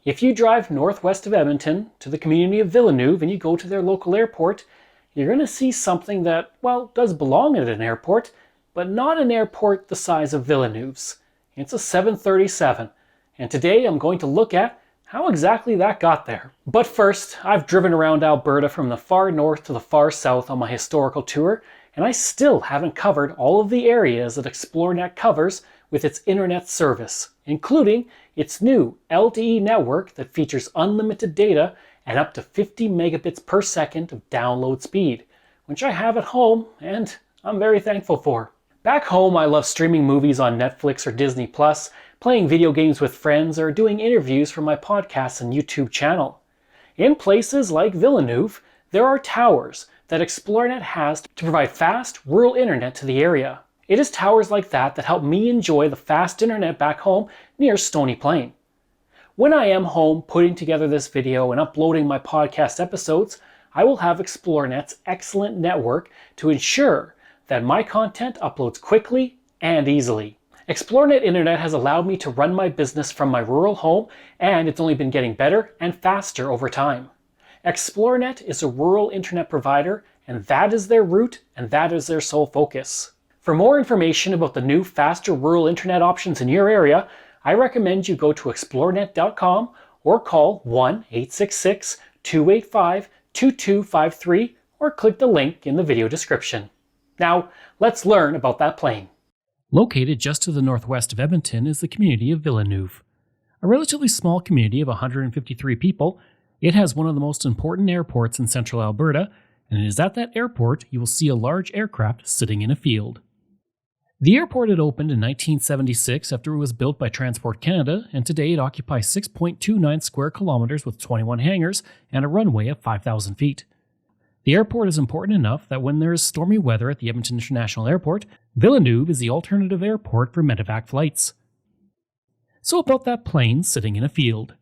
If you drive northwest of Edmonton to the community of Villeneuve and you go to their local airport, you're going to see something that, well, does belong at an airport, but not an airport the size of Villeneuve's. It's a 737, and today I'm going to look at how exactly that got there. But first, I've driven around Alberta from the far north to the far south on my historical tour, and I still haven't covered all of the areas that XploreNet covers with its internet service, including its new LTE network that features unlimited data and up to 50 megabits per second of download speed, which I have at home and I'm very thankful for. Back home, I love streaming movies on Netflix or Disney+, playing video games with friends, or doing interviews for my podcast and YouTube channel. In places like Villeneuve, there are towers that XploreNet has to provide fast rural internet to the area. It is towers like that that help me enjoy the fast internet back home near Stony Plain. When I am home putting together this video and uploading my podcast episodes, I will have XploreNet's excellent network to ensure that my content uploads quickly and easily. XploreNet Internet has allowed me to run my business from my rural home, and it's only been getting better and faster over time. XploreNet is a rural internet provider, and that is their root and that is their sole focus. For more information about the new faster rural internet options in your area, I recommend you go to xplorenet.com or call 1-866-285-2253 or click the link in the video description. Now, let's learn about that plane. Located just to the northwest of Edmonton is the community of Villeneuve. A relatively small community of 153 people, it has one of the most important airports in central Alberta, and it is at that airport you will see a large aircraft sitting in a field. The airport had opened in 1976 after it was built by Transport Canada, and today it occupies 6.29 square kilometers with 21 hangars and a runway of 5,000 feet. The airport is important enough that when there is stormy weather at the Edmonton International Airport, Villeneuve is the alternative airport for medevac flights. So about that plane sitting in a field.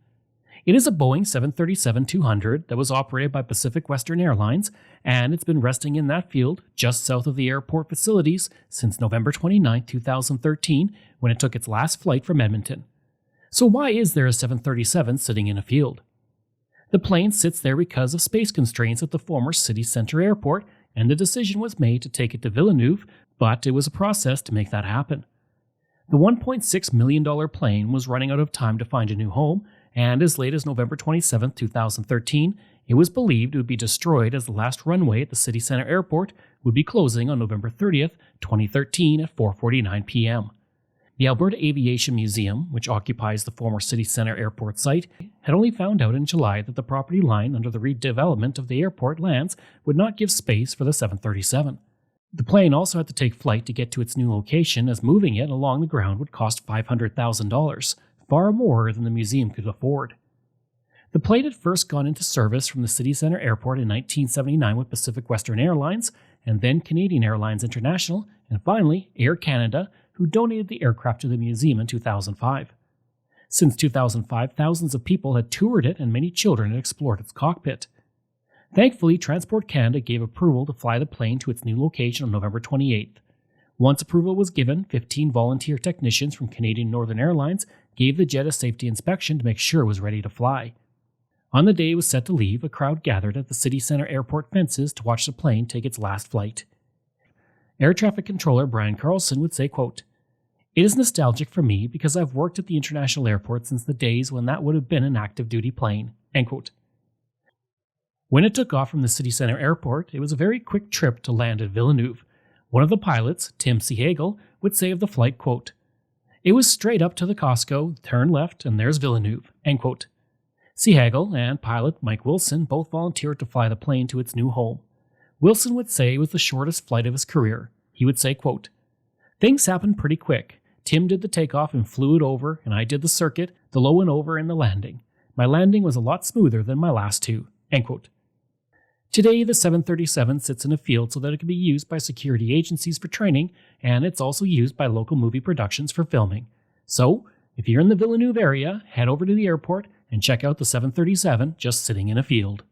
It is a Boeing 737-200 that was operated by Pacific Western Airlines, and it's been resting in that field just south of the airport facilities since November 29, 2013, when it took its last flight from Edmonton. So why is there a 737 sitting in a field? The plane sits there because of space constraints at the former city center airport, and the decision was made to take it to Villeneuve, but it was a process to make that happen. The $1.6 million plane was running out of time to find a new home, and as late as November 27, 2013, it was believed it would be destroyed as the last runway at the city center airport would be closing on November 30, 2013 at 4:49 p.m. The Alberta Aviation Museum, which occupies the former city center airport site, had only found out in July that the property line under the redevelopment of the airport lands would not give space for the 737. The plane also had to take flight to get to its new location, as moving it along the ground would cost $500,000, far more than the museum could afford. The plane had first gone into service from the city center airport in 1979 with Pacific Western Airlines, and then Canadian Airlines International, and finally Air Canada, who donated the aircraft to the museum in 2005. Since 2005, thousands of people had toured it and many children had explored its cockpit. Thankfully, Transport Canada gave approval to fly the plane to its new location on November 28th. Once approval was given, 15 volunteer technicians from Canadian Northern Airlines gave the jet a safety inspection to make sure it was ready to fly. On the day it was set to leave, a crowd gathered at the city center airport fences to watch the plane take its last flight. Air traffic controller Brian Carlson would say, quote, "It is nostalgic for me because I've worked at the international airport since the days when that would have been an active duty plane." End quote. When it took off from the city center airport, it was a very quick trip to land at Villeneuve. One of the pilots, Tim Seehagel, would say of the flight, quote, "It was straight up to the Costco, turn left, and there's Villeneuve." End quote. Seehagel and pilot Mike Wilson both volunteered to fly the plane to its new home. Wilson would say it was the shortest flight of his career. He would say, quote, "Things happened pretty quick. Tim did the takeoff and flew it over, and I did the circuit, the low and over, and the landing. My landing was a lot smoother than my last two." End quote. Today, the 737 sits in a field so that it can be used by security agencies for training, and it's also used by local movie productions for filming. So, if you're in the Villeneuve area, head over to the airport and check out the 737 just sitting in a field.